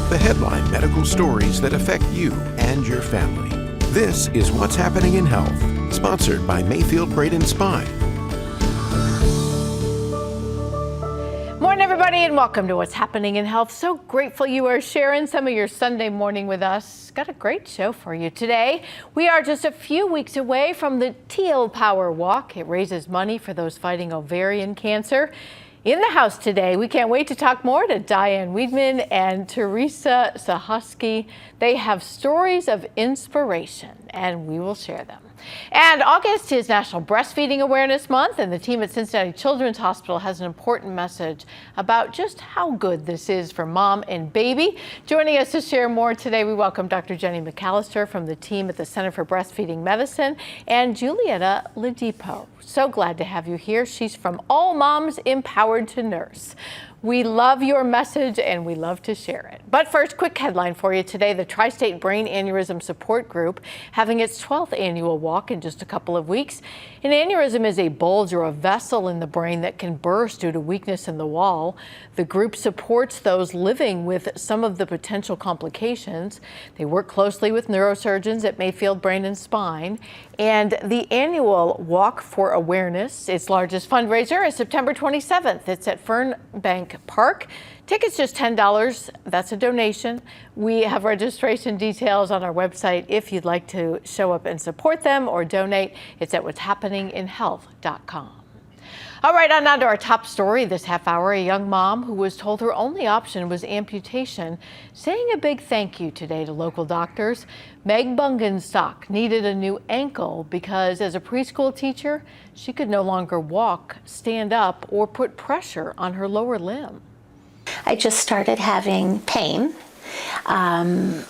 The headline medical stories that affect you and your family. This is What's Happening in Health, sponsored by Mayfield Brain & Spine. Morning, everybody, and welcome to What's Happening in Health. So grateful you are sharing some of your Sunday morning with us. Got a great show for you today. We are just a few weeks away from the Teal Power Walk. It raises money for those fighting ovarian cancer. In the house today, we can't wait to talk more to Diane Weidman and Teresa Sahusky. They have stories of inspiration, and we will share them. And August is National Breastfeeding Awareness Month, and the team at Cincinnati Children's Hospital has an important message about just how good this is for mom and baby. Joining us to share more today, we welcome Dr. Jenny McAllister from the team at the Center for Breastfeeding Medicine and Julietta Ladipo. So glad to have you here. She's from All Moms Empowered to Nurse. We love your message and we love to share it. But first, quick headline for you today. The Tri-State Brain Aneurysm Support Group having its 12th annual walk in just a couple of weeks. An aneurysm is a bulge or a vessel in the brain that can burst due to weakness in the wall. The group supports those living with some of the potential complications. They work closely with neurosurgeons at Mayfield Brain & Spine. And the annual Walk for Awareness, its largest fundraiser, is September 27th. It's at Fernbank Park. Tickets just $10. That's a donation. We have registration details on our website if you'd like to show up and support them or donate. It's at what'shappeninginhealth.com. All right, on to our top story this half hour. A young mom who was told her only option was amputation, saying a big thank you today to local doctors. Meg Bungenstock needed a new ankle because as a preschool teacher, she could no longer walk, stand up, or put pressure on her lower limb. I just started having pain, and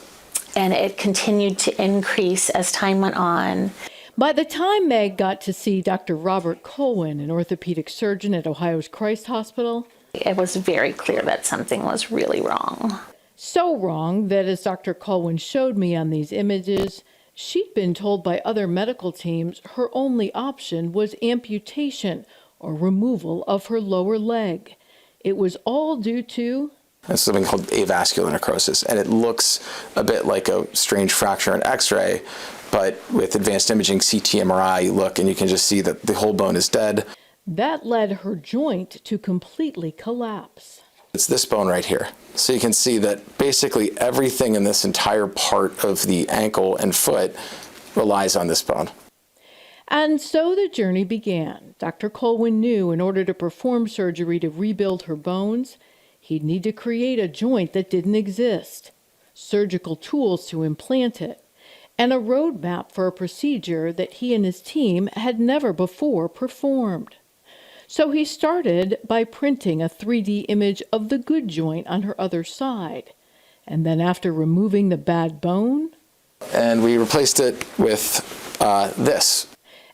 it continued to increase as time went on. By the time Meg got to see Dr. Robert Colwin, an orthopedic surgeon at Ohio's Christ Hospital, it was very clear that something was really wrong. So wrong that, as Dr. Colwin showed me on these images, she'd been told by other medical teams her only option was amputation or removal of her lower leg. It was all due to something called avascular necrosis, and it looks a bit like a strange fracture in X-ray, but with advanced imaging, CT, MRI, you look and you can just see that the whole bone is dead. That led her joint to completely collapse. It's this bone right here. So you can see that basically everything in this entire part of the ankle and foot relies on this bone. And so the journey began. Dr. Colwin knew in order to perform surgery to rebuild her bones, he'd need to create a joint that didn't exist, surgical tools to implant it, and a roadmap for a procedure that he and his team had never before performed. So he started by printing a 3D image of the good joint on her other side. And then after removing the bad bone, and we replaced it with this.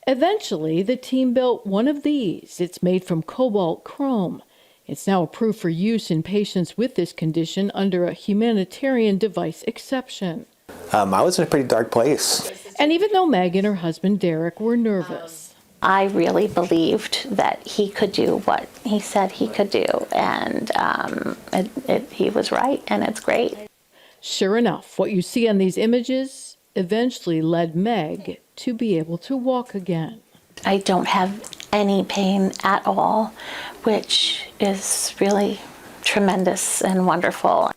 Eventually, the team built one of these. It's made from cobalt chrome. It's now approved for use in patients with this condition under a humanitarian device exception. I was in a pretty dark place. And even though Meg and her husband Derek were nervous, I really believed that he could do what he said he could do, and he was right, and it's great. Sure enough, what you see on these images eventually led Meg to be able to walk again. I don't have any pain at all, which is really tremendous and wonderful.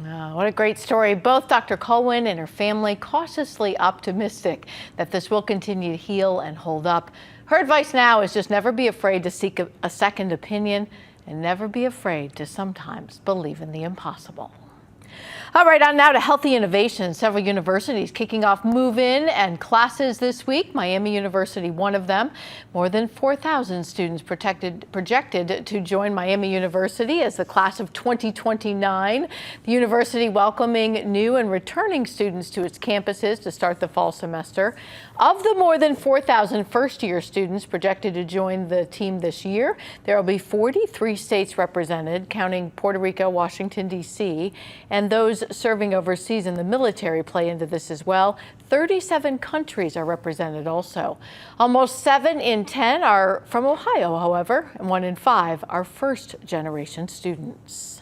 Oh, what a great story. Both Dr. Colwin and her family cautiously optimistic that this will continue to heal and hold up. Her advice now is just never be afraid to seek a second opinion and never be afraid to sometimes believe in the impossible. All right, on now to healthy innovation. Several universities kicking off move-in and classes this week. Miami University, one of them. More than 4,000 students projected to join Miami University as the class of 2029. The university welcoming new and returning students to its campuses to start the fall semester. Of the more than 4,000 first-year students projected to join the team this year, there will be 43 states represented, counting Puerto Rico, Washington, D.C., and those serving overseas in the military play into this as well. 37 countries are represented also. Almost 7 in 10 are from Ohio, however, and 1 in 5 are first-generation students.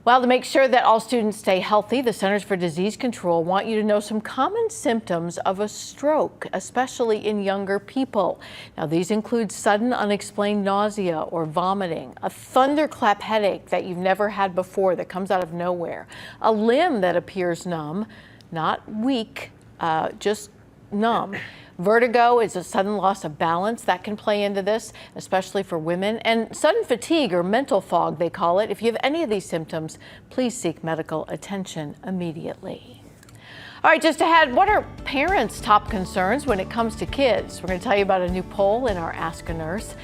Well, to make sure that all students stay healthy, the Centers for Disease Control want you to know some common symptoms of a stroke, especially in younger people. Now, these include sudden unexplained nausea or vomiting, a thunderclap headache that you've never had before that comes out of nowhere, a limb that appears numb, not weak, just numb. Vertigo is a sudden loss of balance that can play into this, especially for women, and sudden fatigue or mental fog, they call it. If you have any of these symptoms, please seek medical attention immediately. All right, just ahead, what are parents' top concerns when it comes to kids? We're going to tell you about a new poll in our Ask a Nurse.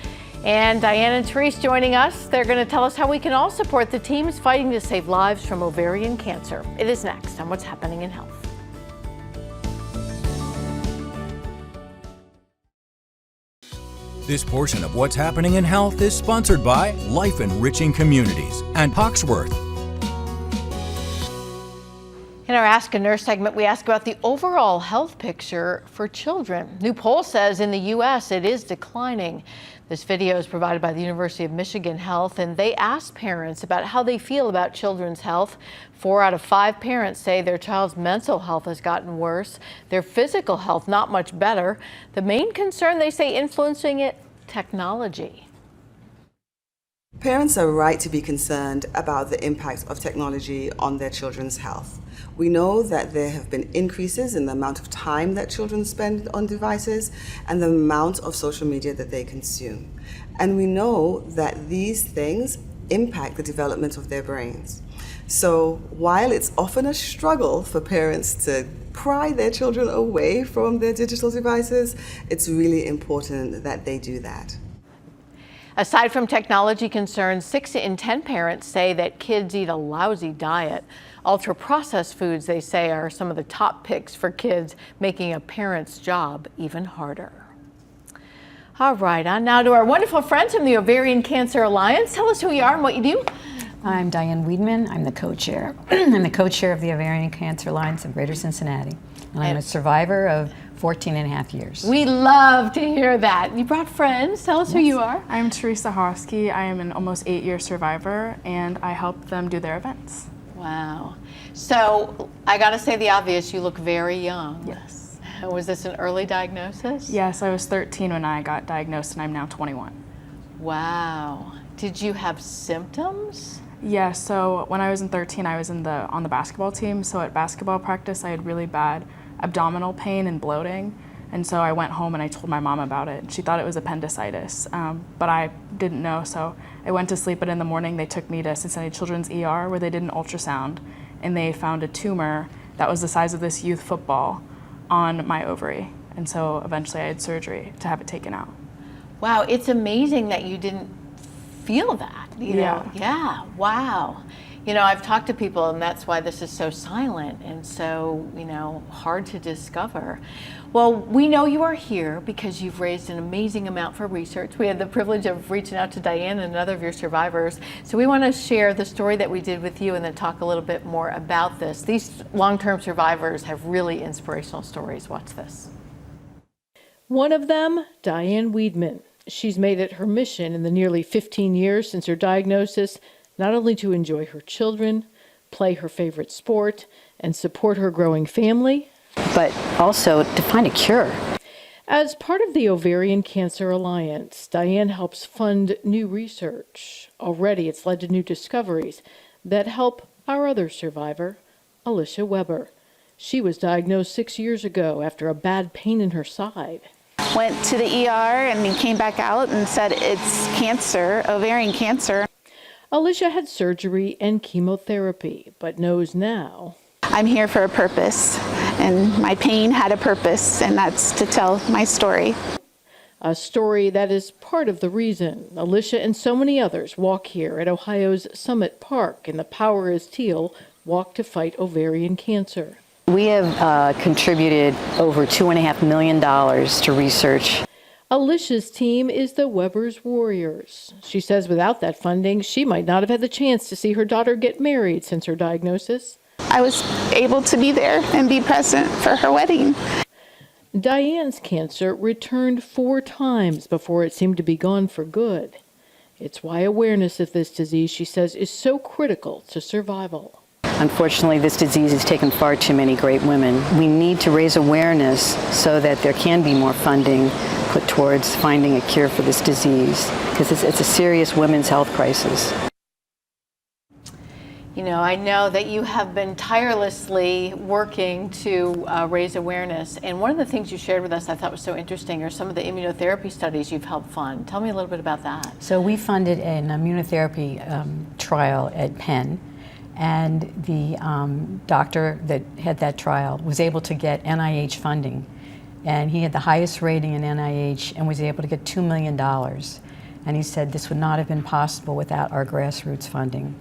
And Diane and Therese joining us. They're going to tell us how we can all support the teams fighting to save lives from ovarian cancer. It is next on What's Happening in Health. This portion of What's Happening in Health is sponsored by Life Enriching Communities and Hawksworth. In our Ask a Nurse segment, we ask about the overall health picture for children. New poll says in the U.S. it is declining. This video is provided by the University of Michigan Health, and they asked parents about how they feel about children's health. 4 out of 5 parents say their child's mental health has gotten worse, their physical health not much better. The main concern, they say, influencing it, technology. Parents are right to be concerned about the impact of technology on their children's health. We know that there have been increases in the amount of time that children spend on devices and the amount of social media that they consume. And we know that these things impact the development of their brains. So while it's often a struggle for parents to pry their children away from their digital devices, it's really important that they do that. Aside from technology concerns, 6 in 10 parents say that kids eat a lousy diet. Ultra-processed foods, they say, are some of the top picks for kids, making a parent's job even harder. All right, on now to our wonderful friends from the Ovarian Cancer Alliance. Tell us who you are and what you do. I'm Diane Weidman. I'm the co-chair. I'm the co-chair of the Ovarian Cancer Alliance of Greater Cincinnati. And I'm a survivor of 14 and a half years. We love to hear that. You brought friends. Tell us who you are. I'm Teresa Hosky. I am an almost 8-year survivor, and I help them do their events. Wow. So I got to say the obvious, you look very young. Yes. Was this an early diagnosis? Yes, I was 13 when I got diagnosed, and I'm now 21. Wow. Did you have symptoms? Yeah, so when I was in 13, I was on the basketball team. So at basketball practice, I had really bad abdominal pain and bloating. And so I went home and I told my mom about it. She thought it was appendicitis, but I didn't know. So I went to sleep, but in the morning they took me to Cincinnati Children's ER where they did an ultrasound, and they found a tumor that was the size of this youth football on my ovary. And so eventually I had surgery to have it taken out. Wow, it's amazing that you didn't feel that. You know? Yeah, wow. You know, I've talked to people, and that's why this is so silent and so, hard to discover. Well, we know you are here because you've raised an amazing amount for research. We had the privilege of reaching out to Diane and another of your survivors. So we want to share the story that we did with you and then talk a little bit more about this. These long-term survivors have really inspirational stories. Watch this. One of them, Diane Weidman. She's made it her mission in the nearly 15 years since her diagnosis not only to enjoy her children, play her favorite sport, and support her growing family, but also to find a cure. As part of the Ovarian Cancer Alliance, Diane helps fund new research. Already it's led to new discoveries that help our other survivor, Alicia Weber. She was diagnosed 6 years ago after a bad pain in her side. Went to the ER and he came back out and said it's cancer, ovarian cancer. Alicia had surgery and chemotherapy, but knows now. I'm here for a purpose, and my pain had a purpose, and that's to tell my story. A story that is part of the reason Alicia and so many others walk here at Ohio's Summit Park in the Power is Teal Walk to Fight Ovarian Cancer. We have contributed over $2.5 million to research. Alicia's team is the Weber's Warriors. She says without that funding, she might not have had the chance to see her daughter get married since her diagnosis. I was able to be there and be present for her wedding. Diane's cancer returned 4 times before it seemed to be gone for good. It's why awareness of this disease, she says, is so critical to survival. Unfortunately, this disease has taken far too many great women. We need to raise awareness so that there can be more funding put towards finding a cure for this disease, because it's a serious women's health crisis. You know, I know that you have been tirelessly working to raise awareness, and one of the things you shared with us I thought was so interesting are some of the immunotherapy studies you've helped fund. Tell me a little bit about that. So we funded an immunotherapy trial at Penn, and the doctor that had that trial was able to get NIH funding, and he had the highest rating in NIH and was able to get $2 million. And he said this would not have been possible without our grassroots funding.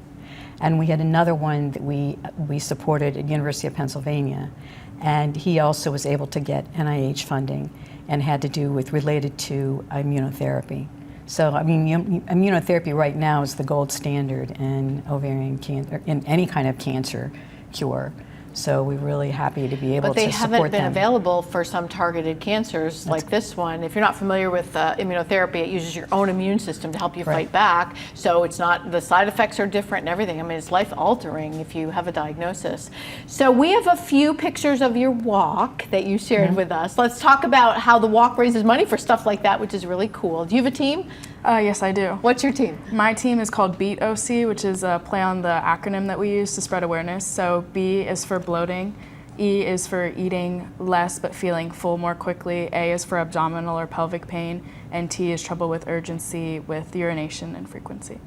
And we had another one that we supported at University of Pennsylvania, and he also was able to get NIH funding and had to do with related to immunotherapy. So I mean, immunotherapy right now is the gold standard in ovarian cancer, in any kind of cancer cure. So we're really happy to be able to support them. But they haven't been available for some targeted cancers like this one. If you're not familiar with immunotherapy, it uses your own immune system to help you fight back. So it's not, the side effects are different and everything. I mean, it's life altering if you have a diagnosis. So we have a few pictures of your walk that you shared with us. Let's talk about how the walk raises money for stuff like that, which is really cool. Do you have a team? Yes, I do. What's your team? My team is called BEAT OC, which is a play on the acronym that we use to spread awareness. So B is for bloating, E is for eating less but feeling full more quickly, A is for abdominal or pelvic pain, and T is trouble with urgency with urination and frequency.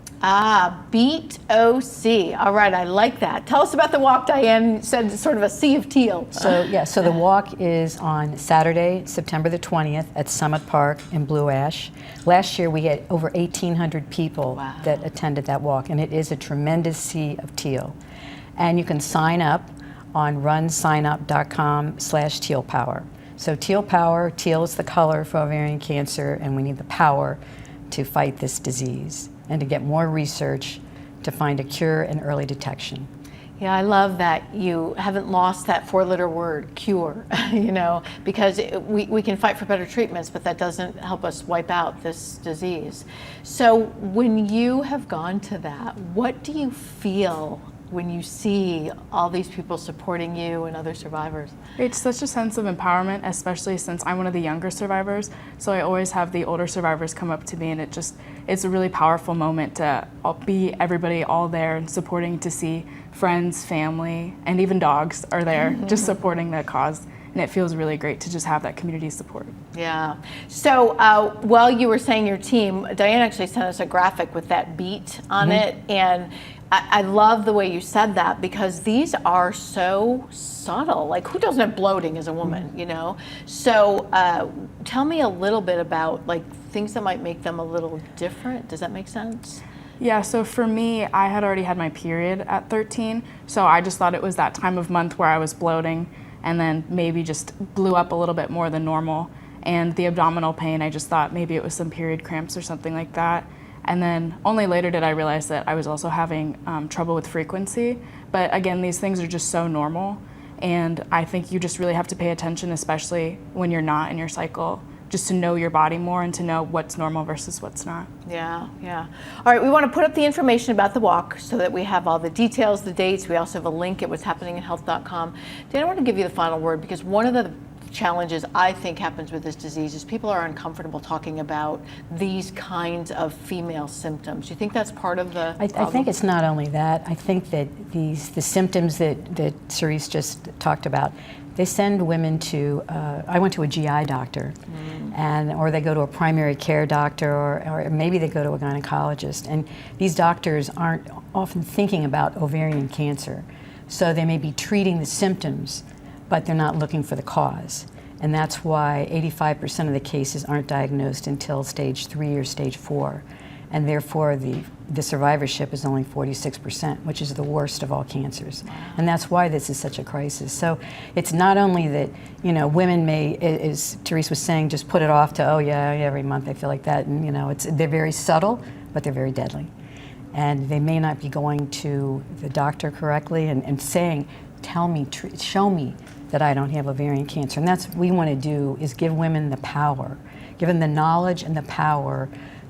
BEAT OC. All right, I like that. Tell us about the walk. Diane said it's sort of a sea of teal. So yeah, so the walk is on Saturday, September the 20th at Summit Park in Blue Ash. Last year we had over 1,800 people that attended that walk, and it is a tremendous sea of teal. And you can sign up on runsignup.com/tealpower. So teal power, teal is the color for ovarian cancer, and we need the power to fight this disease and to get more research to find a cure and early detection. Yeah, I love that you haven't lost that four-letter word, cure, you know, because we can fight for better treatments, but that doesn't help us wipe out this disease. So when you have gone to that, what do you feel when you see all these people supporting you and other survivors? It's such a sense of empowerment, especially since I'm one of the younger survivors. So I always have the older survivors come up to me, and it's a really powerful moment to be everybody all there and supporting, to see friends, family, and even dogs are there just supporting the cause. And it feels really great to just have that community support. Yeah. So while you were saying your team, Diane actually sent us a graphic with that beat on it, and I love the way you said that, because these are so subtle. Like, who doesn't have bloating as a woman, you know? So tell me a little bit about like things that might make them a little different. Does that make sense? Yeah, so for me, I had already had my period at 13, so I just thought it was that time of month where I was bloating, and then maybe just blew up a little bit more than normal. And the abdominal pain, I just thought maybe it was some period cramps or something like that. And then only later did I realize that I was also having trouble with frequency. But again, these things are just so normal. And I think you just really have to pay attention, especially when you're not in your cycle, just to know your body more and to know what's normal versus what's not. Yeah, yeah. All right, we want to put up the information about the walk so that we have all the details, the dates. We also have a link at what'shappeninginhealth.com. Dan, I want to give you the final word, because one of the challenges I think happens with this disease is people are uncomfortable talking about these kinds of female symptoms. You think that's part of the problem? I think it's not only that. I think that the symptoms that Cerise just talked about, they send women to, I went to a GI doctor, or they go to a primary care doctor, or maybe they go to a gynecologist. And these doctors aren't often thinking about ovarian cancer. So they may be treating the symptoms, but they're not looking for the cause. And that's why 85% of the cases aren't diagnosed until stage 3 or stage 4. And therefore the survivorship is only 46%, which is the worst of all cancers. And that's why this is such a crisis. So it's not only that, you know, women may, as Therese was saying, just put it off to, oh yeah, every month I feel like that. And you know, they're very subtle, but they're very deadly. And they may not be going to the doctor correctly and saying, tell me, show me that I don't have ovarian cancer. And that's what we want to do, is give women the power, give them the knowledge and the power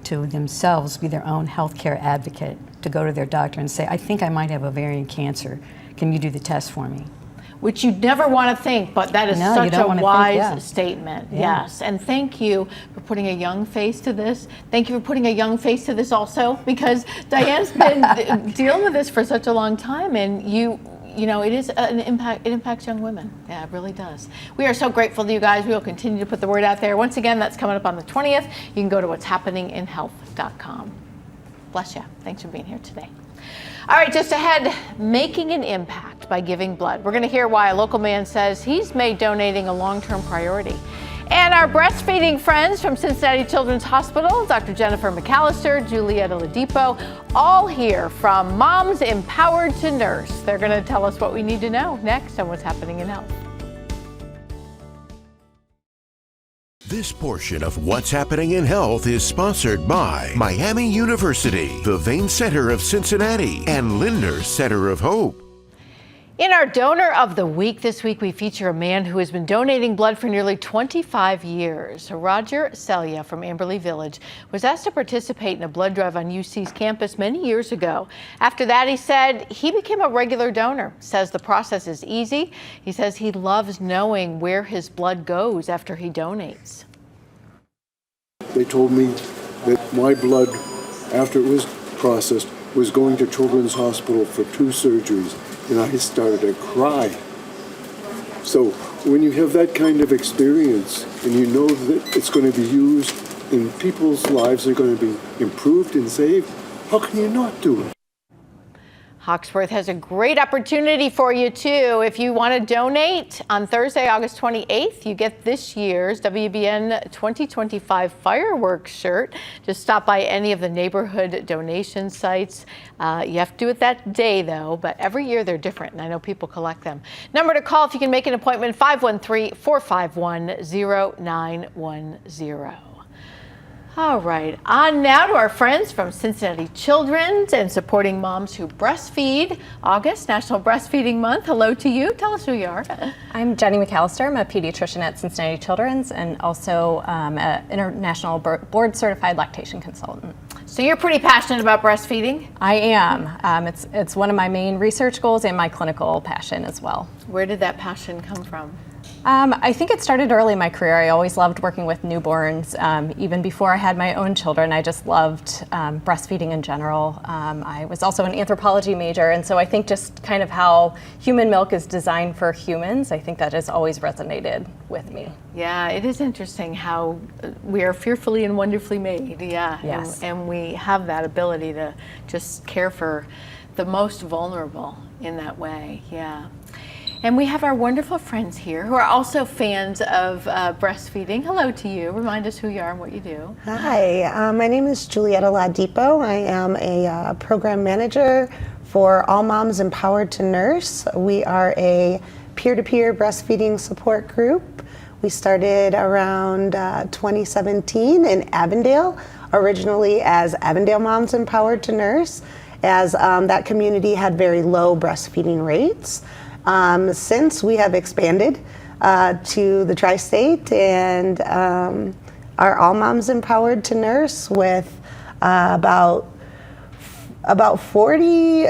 to themselves be their own healthcare advocate, to go to their doctor and say, I think I might have ovarian cancer. Can you do the test for me? Which you'd never want to think, but that is such a wise statement. Yeah. Yes, and thank you for putting a young face to this. Thank you for putting a young face to this also, because Diane's been dealing with this for such a long time, and you know, it is an impact. It impacts young women. Yeah, it really does. We are so grateful to you guys. We will continue to put the word out there. Once again, that's coming up on the 20th. You can go to what'shappeninginhealth.com. Bless you. Thanks for being here today. All right, just ahead, making an impact by giving blood. We're going to hear why a local man says he's made donating a long-term priority. And our breastfeeding friends from Cincinnati Children's Hospital, Dr. Jennifer McAllister, Julietta Ladipo, all here from Moms Empowered to Nurse. They're going to tell us what we need to know next on What's Happening in Health. This portion of What's Happening in Health is sponsored by Miami University, the Vein Center of Cincinnati, and Lindner Center of Hope. In our Donor of the Week this week, we feature a man who has been donating blood for nearly 25 years. Roger Celia from Amberley Village was asked to participate in a blood drive on UC's campus many years ago. After that, he said he became a regular donor. Says the process is easy. He says he loves knowing where his blood goes after he donates. They told me that my blood, after it was processed, was going to Children's Hospital for 2 surgeries. And I started to cry. So when you have that kind of experience and you know that it's going to be used and people's lives are going to be improved and saved, how can you not do it? Hawksworth has a great opportunity for you, too. If you want to donate on Thursday, August 28th, you get this year's WBN 2025 fireworks shirt. Just stop by any of the neighborhood donation sites. You have to do it that day, though, but every year they're different, and I know people collect them. Number to call if you can make an appointment, 513-451-0910. All right, on now to our friends from Cincinnati Children's and supporting moms who breastfeed. August, National Breastfeeding Month. Hello to you. Tell us who you are. I'm Jenny McAllister. I'm a pediatrician at Cincinnati Children's and also an international board certified lactation consultant. So you're pretty passionate about breastfeeding? I am. It's one of my main research goals and my clinical passion as well. Where did that passion come from? I think it started early in my career. I always loved working with newborns. Even before I had my own children, I just loved breastfeeding in general. I was also an anthropology major, and so I think just kind of how human milk is designed for humans, I think that has always resonated with me. Yeah, it is interesting how we are fearfully and wonderfully made. Yeah, yes. And we have that ability to just care for the most vulnerable in that way. Yeah. And we have our wonderful friends here who are also fans of breastfeeding. Hello to you. Remind us who you are and what you do. Hi, my name is Julietta Ladipo. I am a program manager for All Moms Empowered to Nurse. We are a peer-to-peer breastfeeding support group. We started around 2017 in Avondale, originally as Avondale Moms Empowered to Nurse, as that community had very low breastfeeding rates. Since we have expanded to the tri-state and are All Moms Empowered to Nurse with about 40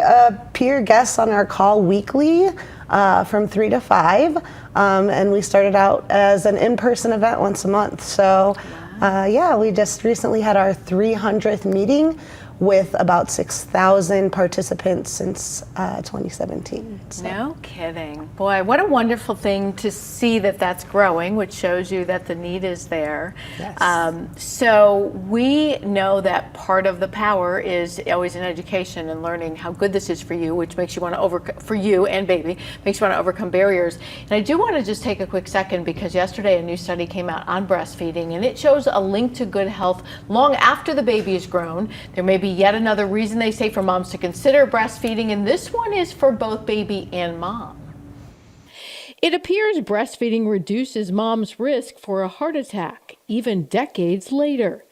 peer guests on our call weekly from 3 to 5. And we started out as an in-person event once a month. So yeah, we just recently had our 300th meeting with about 6,000 participants since 2017. So. No kidding. Boy, what a wonderful thing to see that that's growing, which shows you that the need is there. Yes. So we know that part of the power is always in education and learning how good this is for you, which makes you want to for you and baby, makes you want to overcome barriers. And I do want to just take a quick second because yesterday a new study came out on breastfeeding and it shows a link to good health long after the baby is grown. There may be yet another reason they say for moms to consider breastfeeding, and this one is for both baby and mom. It appears breastfeeding reduces mom's risk for a heart attack, even decades later.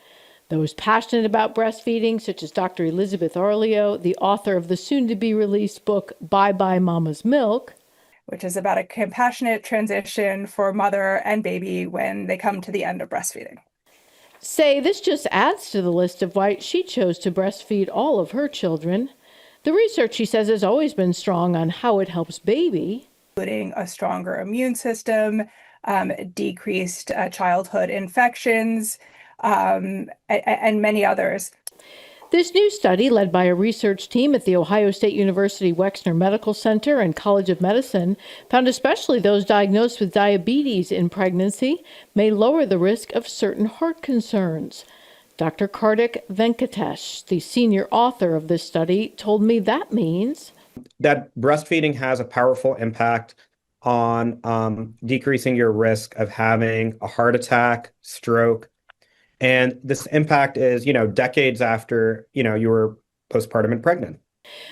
Those passionate about breastfeeding, such as Dr. Elizabeth Arleo, the author of the soon-to-be-released book, Bye Bye Mama's Milk, which is about a compassionate transition for mother and baby when they come to the end of breastfeeding. say this just adds to the list of why she chose to breastfeed all of her children. The research, she says, has always been strong on how it helps baby, including a stronger immune system, decreased childhood infections, and many others. This new study, led by a research team at the Ohio State University Wexner Medical Center and College of Medicine, found especially those diagnosed with diabetes in pregnancy may lower the risk of certain heart concerns. Dr. Kartik Venkatesh, the senior author of this study, told me that means that breastfeeding has a powerful impact on decreasing your risk of having a heart attack, stroke, and this impact is, decades after, you were postpartum and pregnant.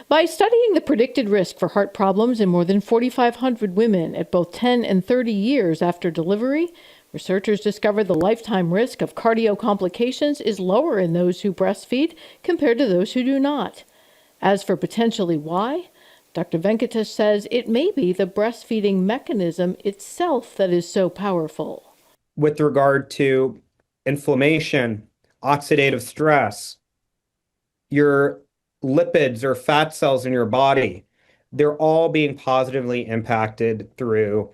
By studying the predicted risk for heart problems in more than 4,500 women at both 10 and 30 years after delivery, researchers discovered the lifetime risk of cardio complications is lower in those who breastfeed compared to those who do not. As for potentially why, Dr. Venkatesh says it may be the breastfeeding mechanism itself that is so powerful. With regard to inflammation, oxidative stress, your lipids or fat cells in your body, they're all being positively impacted through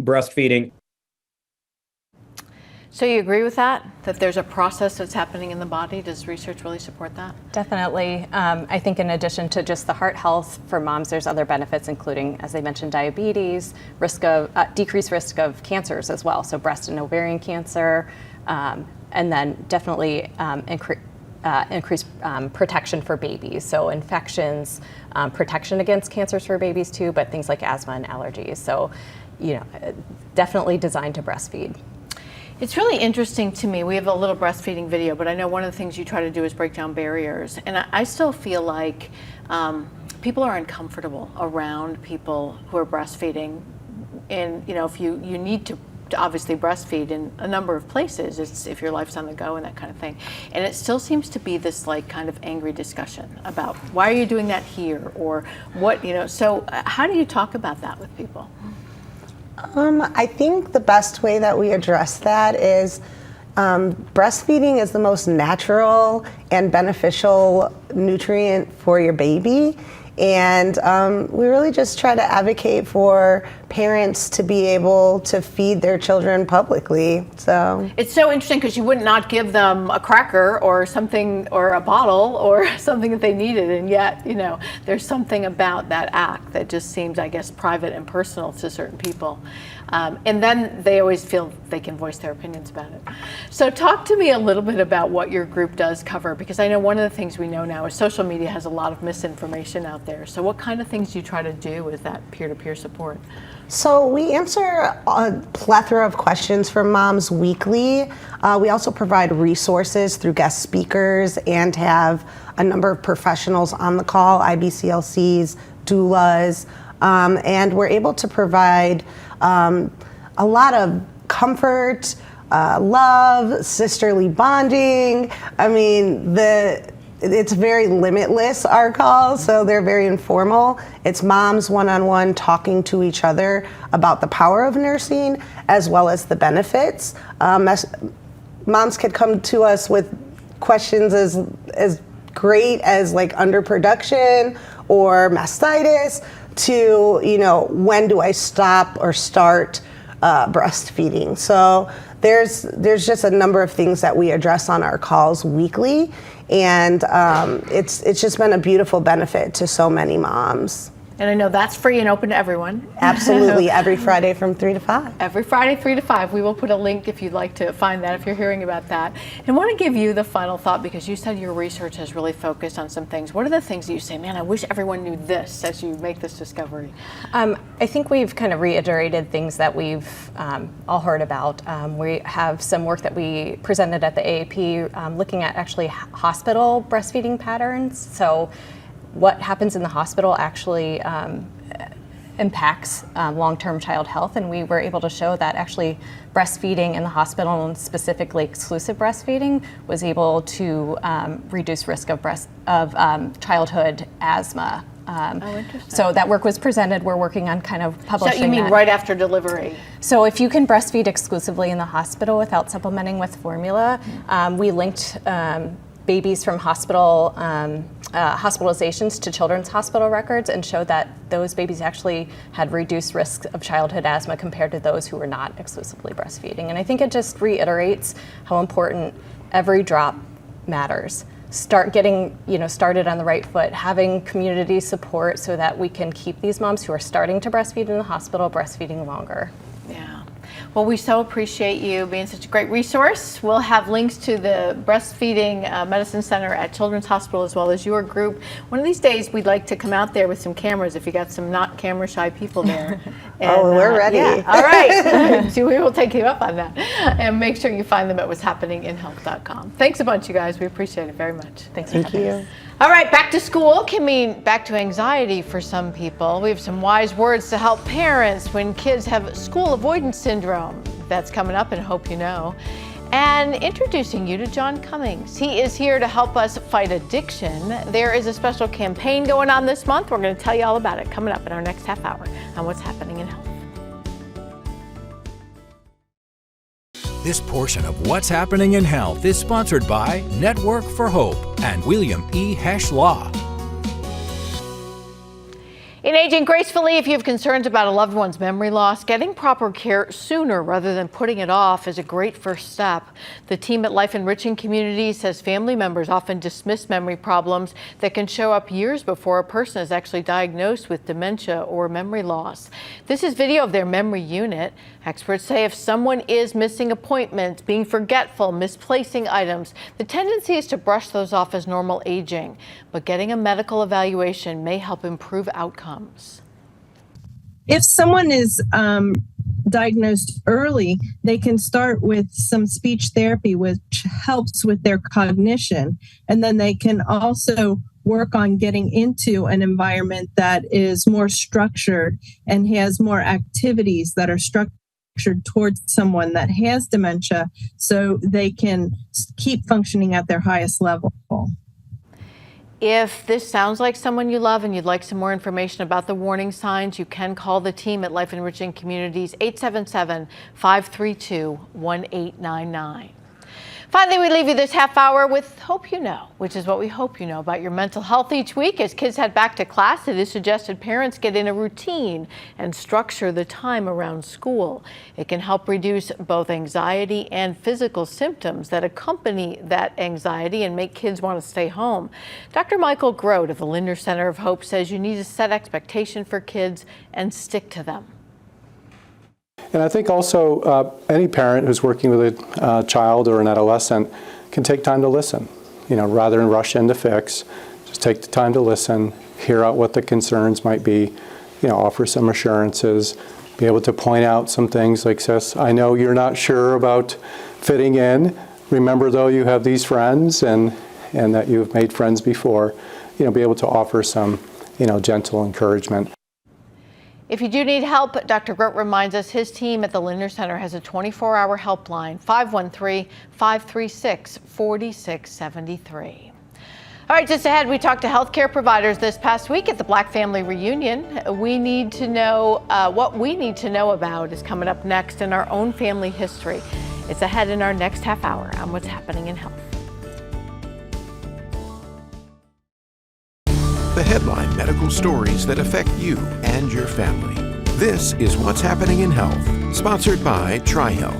breastfeeding. So you agree with that there's a process that's happening in the body? Does research really support that? Definitely. I think in addition to just the heart health for moms, there's other benefits, including, as I mentioned, diabetes, decreased risk of cancers as well. So breast and ovarian cancer, and then definitely increased protection for babies. So infections, protection against cancers for babies too, but things like asthma and allergies. So, definitely designed to breastfeed. It's really interesting to me. We have a little breastfeeding video, but I know one of the things you try to do is break down barriers. And I still feel like people are uncomfortable around people who are breastfeeding. And, if you need to obviously breastfeed in a number of places, it's if your life's on the go and that kind of thing. And it still seems to be this kind of angry discussion about why are you doing that here or what, so how do you talk about that with people? I think the best way that we address that is breastfeeding is the most natural and beneficial nutrient for your baby. And we really just try to advocate for parents to be able to feed their children publicly. So it's so interesting because you would not give them a cracker or something or a bottle or something that they needed, and yet there's something about that act that just seems, I guess, private and personal to certain people. And then they always feel they can voice their opinions about it. So talk to me a little bit about what your group does cover, because I know one of the things we know now is social media has a lot of misinformation out there. So what kind of things do you try to do with that peer-to-peer support? So we answer a plethora of questions from moms weekly. We also provide resources through guest speakers and have a number of professionals on the call, IBCLCs, doulas, and we're able to provide a lot of comfort, love, sisterly bonding. I mean, it's very limitless, our calls, so they're very informal. It's moms one-on-one talking to each other about the power of nursing as well as the benefits. Moms could come to us with questions as great as underproduction or mastitis to, when do I stop or start breastfeeding? So there's just a number of things that we address on our calls weekly. And it's just been a beautiful benefit to so many moms. And I know that's free and open to everyone. Absolutely, every Friday from 3 to 5. Every Friday, 3 to 5. We will put a link if you'd like to find that, if you're hearing about that. And want to give you the final thought, because you said your research has really focused on some things. What are the things that you say, man, I wish everyone knew this as you make this discovery? I think we've kind of reiterated things that we've all heard about. We have some work that we presented at the AAP looking at actually hospital breastfeeding patterns. So what happens in the hospital actually impacts long-term child health, and we were able to show that actually breastfeeding in the hospital, and specifically exclusive breastfeeding, was able to reduce risk of childhood asthma Interesting. So that work was presented. We're working on kind of publishing. So you mean that. right after delivery? So if you can breastfeed exclusively in the hospital without supplementing with formula, we linked babies from hospital hospitalizations to children's hospital records and showed that those babies actually had reduced risk of childhood asthma compared to those who were not exclusively breastfeeding. And I think it just reiterates how important every drop matters. Start getting started on the right foot, having community support so that we can keep these moms who are starting to breastfeed in the hospital breastfeeding longer. Yeah. Well, we so appreciate you being such a great resource. We'll have links to the Breastfeeding Medicine Center at Children's Hospital as well as your group. One of these days, we'd like to come out there with some cameras if you got some not camera shy people there. And, we're ready. Yeah. All right. So we will take you up on that. And make sure you find them at what'shappeninginhealth.com. Thanks a bunch, you guys. We appreciate it very much. Thanks. Thank you. All right, back to school can mean back to anxiety for some people. We have some wise words to help parents when kids have school avoidance syndrome. That's coming up and hope you know. And introducing you to John Cummings. He is here to help us fight addiction. There is a special campaign going on this month. We're going to tell you all about it coming up in our next half hour on What's Happening in Health. This portion of What's Happening in Health is sponsored by Network for Hope and William E. Hesch Law. In Aging Gracefully, if you have concerns about a loved one's memory loss, getting proper care sooner rather than putting it off is a great first step. The team at Life Enriching Communities says family members often dismiss memory problems that can show up years before a person is actually diagnosed with dementia or memory loss. This is video of their memory unit. Experts say if someone is missing appointments, being forgetful, misplacing items, the tendency is to brush those off as normal aging. But getting a medical evaluation may help improve outcomes. If someone is diagnosed early, they can start with some speech therapy, which helps with their cognition. And then they can also work on getting into an environment that is more structured and has more activities that are structured towards someone that has dementia so they can keep functioning at their highest level. If this sounds like someone you love and you'd like some more information about the warning signs, you can call the team at Life Enriching Communities, 877-532-1899. Finally, we leave you this half hour with Hope You Know, which is what we hope you know about your mental health each week. As kids head back to class, it is suggested parents get in a routine and structure the time around school. It can help reduce both anxiety and physical symptoms that accompany that anxiety and make kids want to stay home. Dr. Michael Grote of the Lindner Center of Hope says you need to set expectations for kids and stick to them. And I think also any parent who's working with a child or an adolescent can take time to listen. Rather than rush in to fix, just take the time to listen, hear out what the concerns might be, offer some assurances, be able to point out some things like this. I know you're not sure about fitting in. Remember, though, you have these friends and that you've made friends before. Be able to offer some, gentle encouragement. If you do need help, Dr. Grote reminds us his team at the Lindner Center has a 24-hour helpline, 513-536-4673. All right, just ahead, we talked to healthcare providers this past week at the Black Family Reunion. We need to know what we need to know about is coming up next in our own family history. It's ahead in our next half hour on What's Happening in Health. The headline medical stories that affect you and your family. This is What's Happening in Health, sponsored by TriHealth.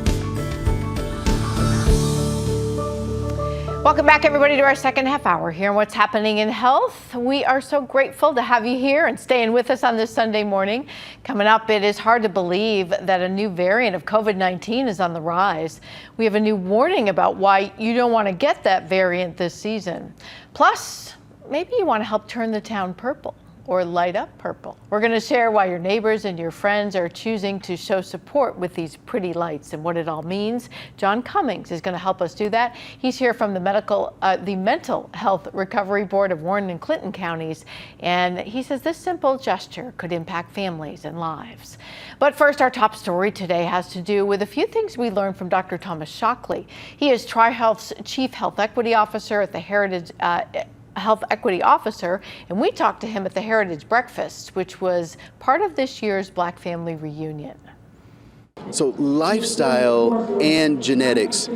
Welcome back, everybody, to our second half hour here on What's Happening in Health. We are so grateful to have you here and staying with us on this Sunday morning. Coming up, it is hard to believe that a new variant of COVID-19 is on the rise. We have a new warning about why you don't want to get that variant this season. Plus, maybe you want to help turn the town purple or light up purple. We're going to share why your neighbors and your friends are choosing to show support with these pretty lights and what it all means. John Cummings is going to help us do that. He's here from the Mental Health Recovery Board of Warren and Clinton counties, and he says this simple gesture could impact families and lives. But first, our top story today has to do with a few things we learned from Dr. Thomas Shockley. He is TriHealth's Chief Health Equity Officer at the Heritage Health Equity Officer, and we talked to him at the Heritage Breakfast, which was part of this year's Black Family Reunion. So lifestyle and genetics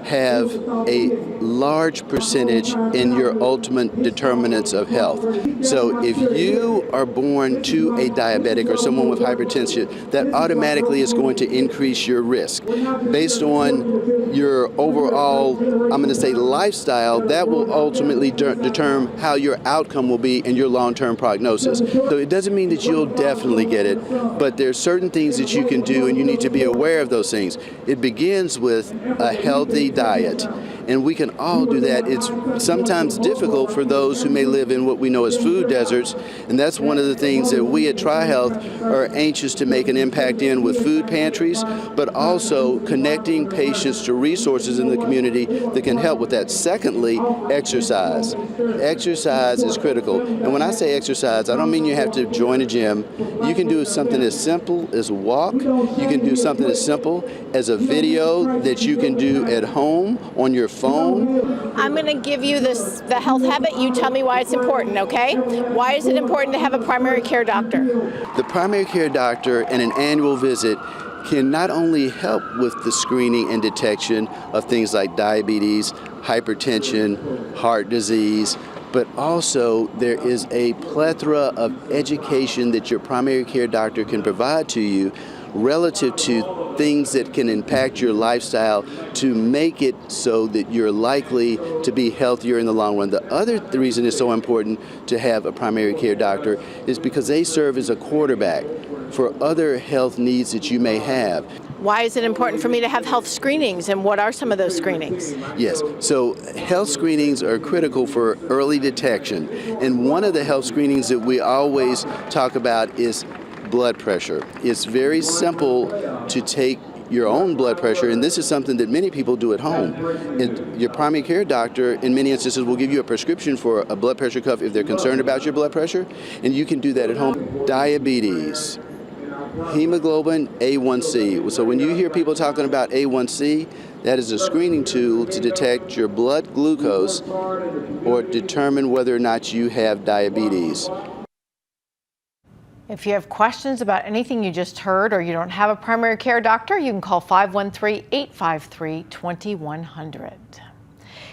have a large percentage in your ultimate determinants of health. So if you are born to a diabetic or someone with hypertension, that automatically is going to increase your risk. Based on your overall, I'm going to say lifestyle, that will ultimately determine how your outcome will be and your long-term prognosis. So it doesn't mean that you'll definitely get it, but there's certain things that you can do and you need to be aware of those things. It begins with a healthy diet, and we can all do that. It's sometimes difficult for those who may live in what we know as food deserts, and that's one of the things that we at TriHealth are anxious to make an impact in with food pantries, but also connecting patients to resources in the community that can help with that. Secondly, exercise. Exercise is critical, and when I say exercise, I don't mean you have to join a gym. You can do something as simple as walk. You can do something as simple as a video that you can do at home on your phone. I'm going to give you the health habit. You tell me why it's important, okay? Why is it important to have a primary care doctor? The primary care doctor and an annual visit can not only help with the screening and detection of things like diabetes, hypertension, heart disease, but also there is a plethora of education that your primary care doctor can provide to you relative to things that can impact your lifestyle to make it so that you're likely to be healthier in the long run. The other reason it's so important to have a primary care doctor is because they serve as a quarterback for other health needs that you may have. Why is it important for me to have health screenings, and what are some of those screenings? Yes, so health screenings are critical for early detection, and one of the health screenings that we always talk about is blood pressure. It's very simple to take your own blood pressure, and this is something that many people do at home. And your primary care doctor, in many instances, will give you a prescription for a blood pressure cuff if they're concerned about your blood pressure, and you can do that at home. Diabetes, hemoglobin, A1C. So when you hear people talking about A1C, that is a screening tool to detect your blood glucose or determine whether or not you have diabetes. If you have questions about anything you just heard or you don't have a primary care doctor, you can call 513-853-2100.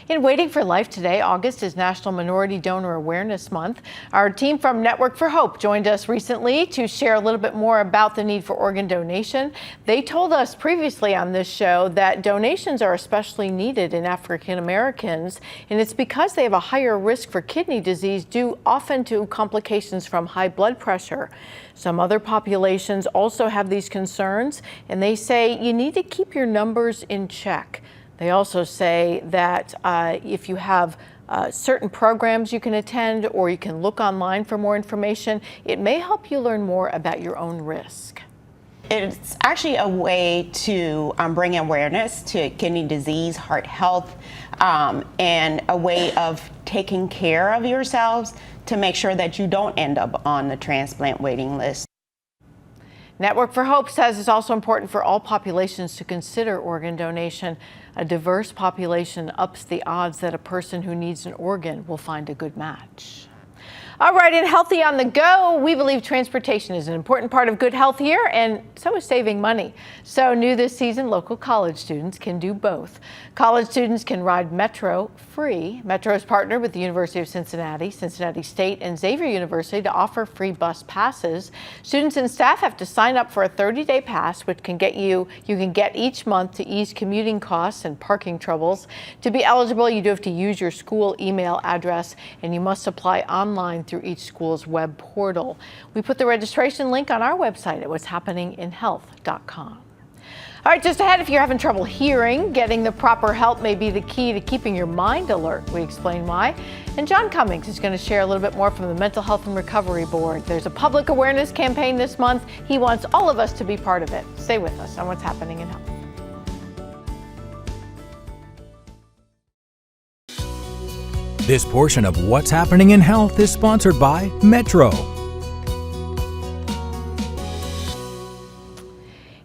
In Waiting for Life today, August is National Minority Donor Awareness Month. Our team from Network for Hope joined us recently to share a little bit more about the need for organ donation. They told us previously on this show that donations are especially needed in African Americans, and it's because they have a higher risk for kidney disease due often to complications from high blood pressure. Some other populations also have these concerns, and they say you need to keep your numbers in check. They also say that if you have certain programs you can attend or you can look online for more information, it may help you learn more about your own risk. It's actually a way to bring awareness to kidney disease, heart health, and a way of taking care of yourselves to make sure that you don't end up on the transplant waiting list. Network for Hope says it's also important for all populations to consider organ donation. A diverse population ups the odds that a person who needs an organ will find a good match. All right, and Healthy on the Go, we believe transportation is an important part of good health here, and so is saving money. So new this season, local college students can do both. College students can ride Metro free. Metro is partnered with the University of Cincinnati, Cincinnati State, and Xavier University to offer free bus passes. Students and staff have to sign up for a 30-day pass, which can get you can get each month to ease commuting costs and parking troubles. To be eligible, you do have to use your school email address, and you must apply online through each school's web portal. We put the registration link on our website at what'shappeninginhealth.com. All right, just ahead, if you're having trouble hearing, getting the proper help may be the key to keeping your mind alert. We explain why. And John Cummings is going to share a little bit more from the Mental Health and Recovery Board. There's a public awareness campaign this month. He wants all of us to be part of it. Stay with us on What's Happening in Health. This portion of What's Happening in Health is sponsored by Metro.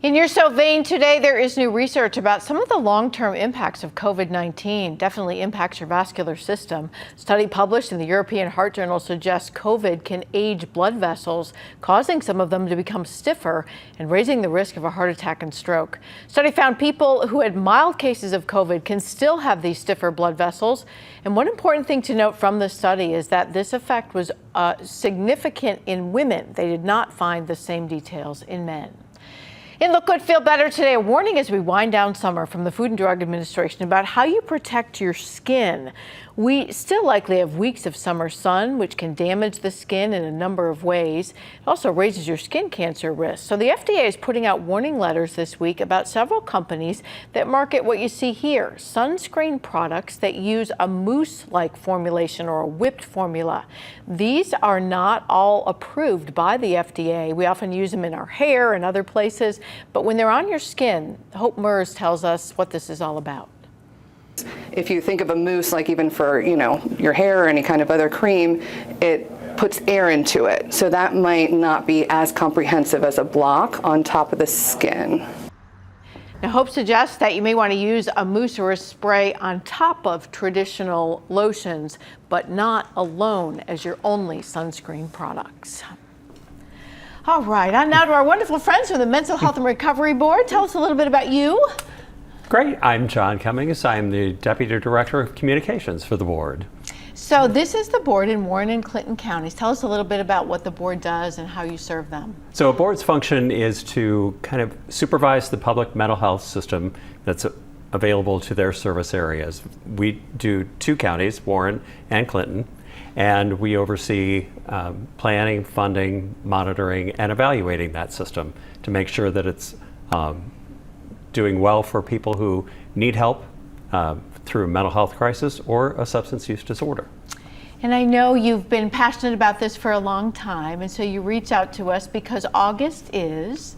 In You're So Vain today, there is new research about some of the long-term impacts of COVID-19. Definitely impacts your vascular system. A study published in the European Heart Journal suggests COVID can age blood vessels, causing some of them to become stiffer and raising the risk of a heart attack and stroke. Study found people who had mild cases of COVID can still have these stiffer blood vessels. And one important thing to note from the study is that this effect was significant in women. They did not find the same details in men. In Look Good, Feel Better today, a warning as we wind down summer from the Food and Drug Administration about how you protect your skin. We still likely have weeks of summer sun, which can damage the skin in a number of ways. It also raises your skin cancer risk. So the FDA is putting out warning letters this week about several companies that market what you see here, sunscreen products that use a mousse-like formulation or a whipped formula. These are not all approved by the FDA. We often use them in our hair and other places, but when they're on your skin, Hope Mers tells us what this is all about. If you think of a mousse, like even for, your hair or any kind of other cream, it puts air into it. So that might not be as comprehensive as a block on top of the skin. Now, Hope suggests that you may want to use a mousse or a spray on top of traditional lotions, but not alone as your only sunscreen products. All right, on now to our wonderful friends from the Mental Health and Recovery Board. Tell us a little bit about you. Great. I'm John Cummings. I'm the Deputy Director of Communications for the board. So this is the board in Warren and Clinton counties. Tell us a little bit about what the board does and how you serve them. So a board's function is to kind of supervise the public mental health system that's available to their service areas. We do 2 counties, Warren and Clinton, and we oversee planning, funding, monitoring, and evaluating that system to make sure that it's doing well for people who need help through a mental health crisis or a substance use disorder. And I know you've been passionate about this for a long time, and so you reach out to us because August is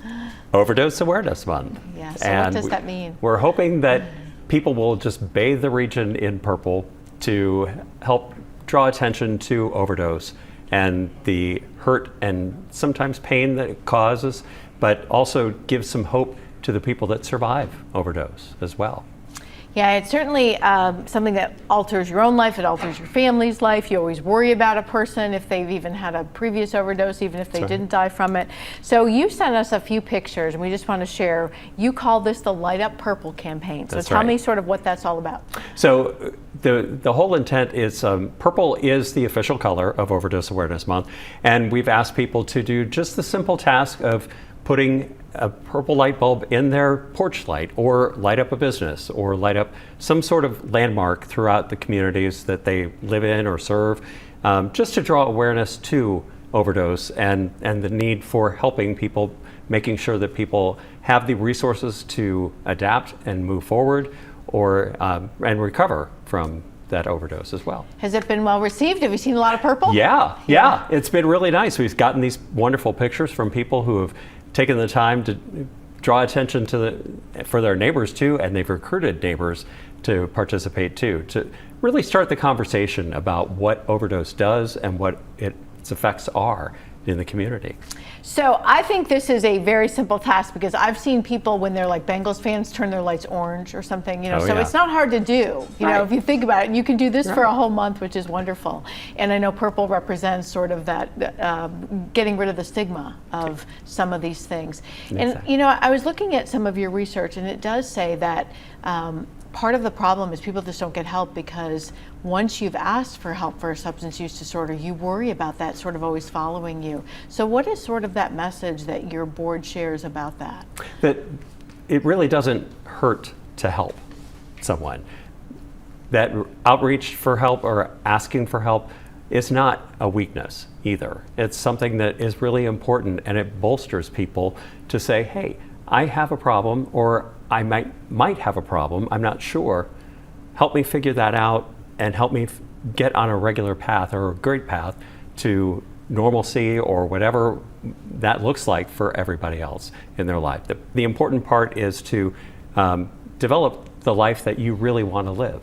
Overdose Awareness Month. Yeah, so what does that mean? We're hoping that people will just bathe the region in purple to help draw attention to overdose and the hurt and sometimes pain that it causes, but also give some hope to the people that survive overdose as well. Yeah, it's certainly something that alters your own life. It alters your family's life. You always worry about a person if they've even had a previous overdose, even if they didn't die from it. So you sent us a few pictures, and we just want to share. You call this the Light Up Purple campaign. So tell me sort of what that's all about. So the whole intent is purple is the official color of Overdose Awareness Month, and we've asked people to do just the simple task of putting a purple light bulb in their porch light, or light up a business, or light up some sort of landmark throughout the communities that they live in or serve, just to draw awareness to overdose and the need for helping people, making sure that people have the resources to adapt and move forward or and recover from that overdose as well. Has it been well received? Have you seen a lot of purple? Yeah, it's been really nice. We've gotten these wonderful pictures from people who have taken the time to draw attention for their neighbors too, and they've recruited neighbors to participate too, to really start the conversation about what overdose does and what its effects are in the community. So I think this is a very simple task because I've seen people when they're like Bengals fans turn their lights orange or something, so it's not hard to do, if you think about it. And you can do this for a whole month, which is wonderful. And I know purple represents sort of that getting rid of the stigma of some of these things. Exactly. And, I was looking at some of your research, and it does say that part of the problem is people just don't get help because once you've asked for help for a substance use disorder, you worry about that sort of always following you. So what is sort of that message that your board shares about that? That it really doesn't hurt to help someone. That outreach for help or asking for help is not a weakness either. It's something that is really important, and it bolsters people to say, hey, I have a problem, or I might have a problem, I'm not sure. Help me figure that out and help me get on a regular path or a great path to normalcy or whatever that looks like for everybody else in their life. The important part is to develop the life that you really want to live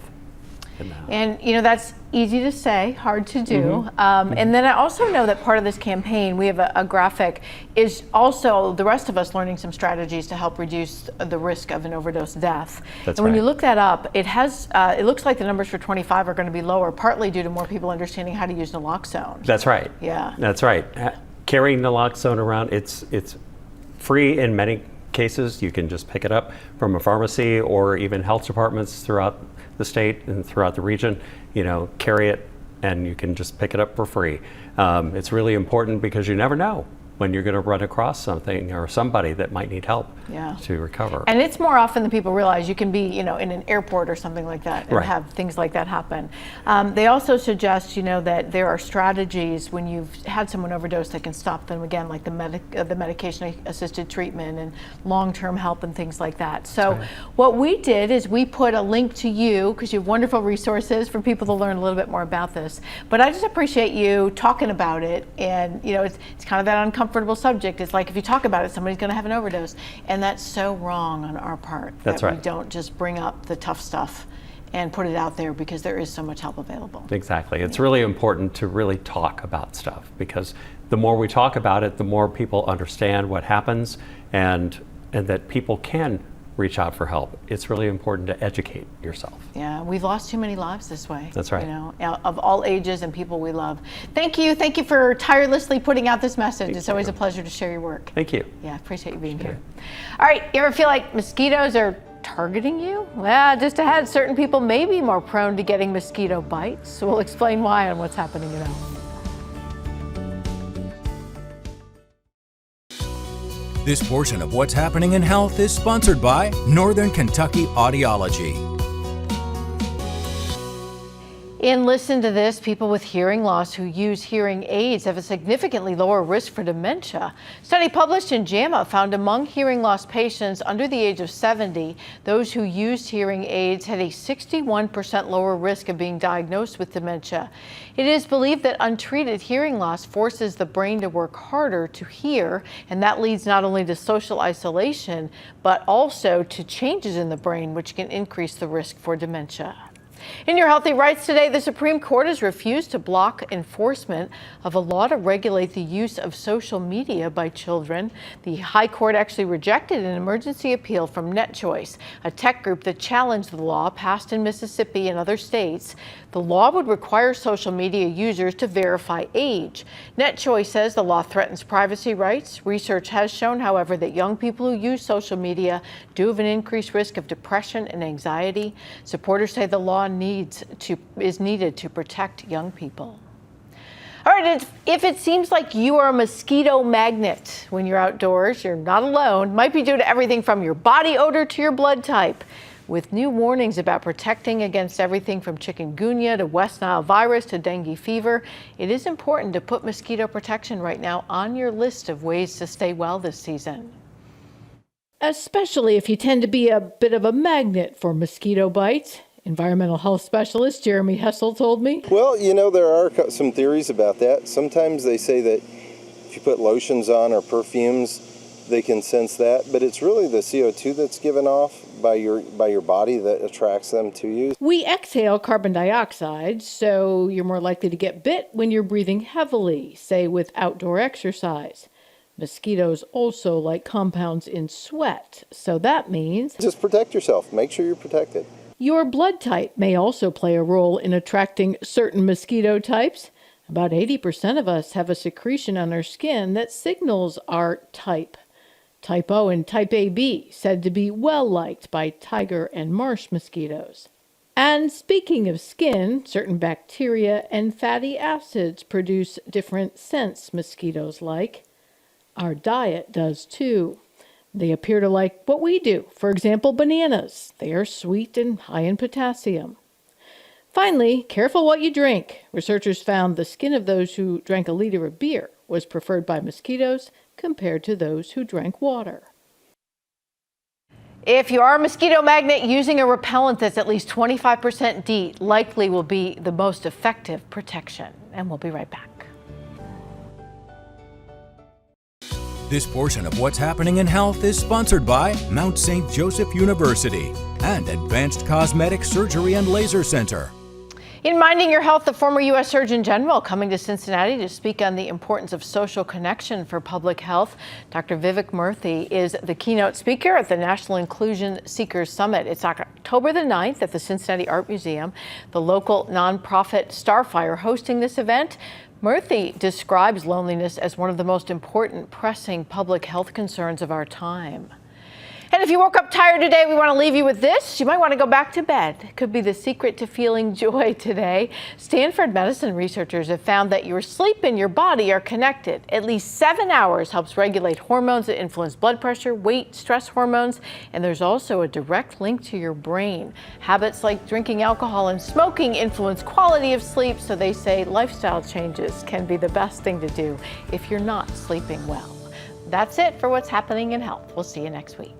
in that. And you know, that's easy to say, hard to do. And then I also know that part of this campaign, we have a graphic, is also the rest of us learning some strategies to help reduce the risk of an overdose death. That's and when right. you look that up, it has, it looks like the numbers for 25 are going to be lower, partly due to more people understanding how to use naloxone. That's right. Yeah. That's right. Carrying naloxone around, it's free in many cases. You can just pick it up from a pharmacy or even health departments throughout the state and throughout the region. You know, carry it and you can just pick it up for free. It's really important because you never know when you're going to run across something or somebody that might need help to recover. And it's more often than people realize. You can be, you know, in an airport or something like that and have things like that happen. They also suggest, you know, that there are strategies when you've had someone overdose that can stop them again, like the medication-assisted treatment and long-term help and things like that. So what we did is we put a link to you, because you have wonderful resources for people to learn a little bit more about this. But I just appreciate you talking about it. And, you know, it's kind of that uncomfortable subject. It's like if you talk about it, somebody's going to have an overdose. And that's so wrong on our part. That's that we don't just bring up the tough stuff and put it out there, because there is so much help available. Exactly. It's really important to really talk about stuff, because the more we talk about it, the more people understand what happens and that people can reach out for help. It's really important to educate yourself. Yeah, we've lost too many lives this way. That's right. You know, of all ages and people we love. Thank you for tirelessly putting out this message. It's always a pleasure to share your work. Thank you. Yeah, appreciate you being here. All right, you ever feel like mosquitoes are targeting you? Well, just ahead, certain people may be more prone to getting mosquito bites. So we'll explain why and what's happening in health. This portion of What's Happening in Health is sponsored by Northern Kentucky Audiology. And listen to this, people with hearing loss who use hearing aids have a significantly lower risk for dementia. A study published in JAMA found among hearing loss patients under the age of 70, those who used hearing aids had a 61% lower risk of being diagnosed with dementia. It is believed that untreated hearing loss forces the brain to work harder to hear, and that leads not only to social isolation, but also to changes in the brain, which can increase the risk for dementia. In your Healthy Rights today, the Supreme Court has refused to block enforcement of a law to regulate the use of social media by children. The High Court actually rejected an emergency appeal from NetChoice, a tech group that challenged the law passed in Mississippi and other states. The law would require social media users to verify age. NetChoice says the law threatens privacy rights. Research has shown, however, that young people who use social media do have an increased risk of depression and anxiety. Supporters say the law is needed to protect young people. All right, if it seems like you are a mosquito magnet when you're outdoors, you're not alone. Might be due to everything from your body odor to your blood type. With new warnings about protecting against everything from chikungunya to West Nile virus to dengue fever, it is important to put mosquito protection right now on your list of ways to stay well this season. Especially if you tend to be a bit of a magnet for mosquito bites. Environmental health specialist Jeremy Hessel told me. Well, you know, there are some theories about that. Sometimes they say that if you put lotions on or perfumes, they can sense that, but it's really the CO2 that's given off by your body that attracts them to you. We exhale carbon dioxide, so you're more likely to get bit when you're breathing heavily, say with outdoor exercise. Mosquitoes also like compounds in sweat, so that means just protect yourself. Make sure you're protected. Your blood type may also play a role in attracting certain mosquito types. About 80% of us have a secretion on our skin that signals our type. Type O and type AB said to be well liked by tiger and marsh mosquitoes. And speaking of skin, certain bacteria and fatty acids produce different scents mosquitoes like. Our diet does too. They appear to like what we do. For example, bananas. They are sweet and high in potassium. Finally, careful what you drink. Researchers found the skin of those who drank a liter of beer was preferred by mosquitoes compared to those who drank water. If you are a mosquito magnet, using a repellent that's at least 25% DEET likely will be the most effective protection. And we'll be right back. This portion of What's Happening in Health is sponsored by Mount St. Joseph University and Advanced Cosmetic Surgery and Laser Center. In Minding Your Health, the former U.S. Surgeon General coming to Cincinnati to speak on the importance of social connection for public health. Dr. Vivek Murthy is the keynote speaker at the National Inclusion Seekers Summit. It's October the 9th at the Cincinnati Art Museum. The local nonprofit Starfire hosting this event. Murthy describes loneliness as one of the most important pressing public health concerns of our time. And if you woke up tired today, we want to leave you with this. You might want to go back to bed. It could be the secret to feeling joy today. Stanford medicine researchers have found that your sleep and your body are connected. At least 7 hours helps regulate hormones that influence blood pressure, weight, stress hormones, and there's also a direct link to your brain. Habits like drinking alcohol and smoking influence quality of sleep, so they say lifestyle changes can be the best thing to do if you're not sleeping well. That's it for What's Happening in Health. We'll see you next week.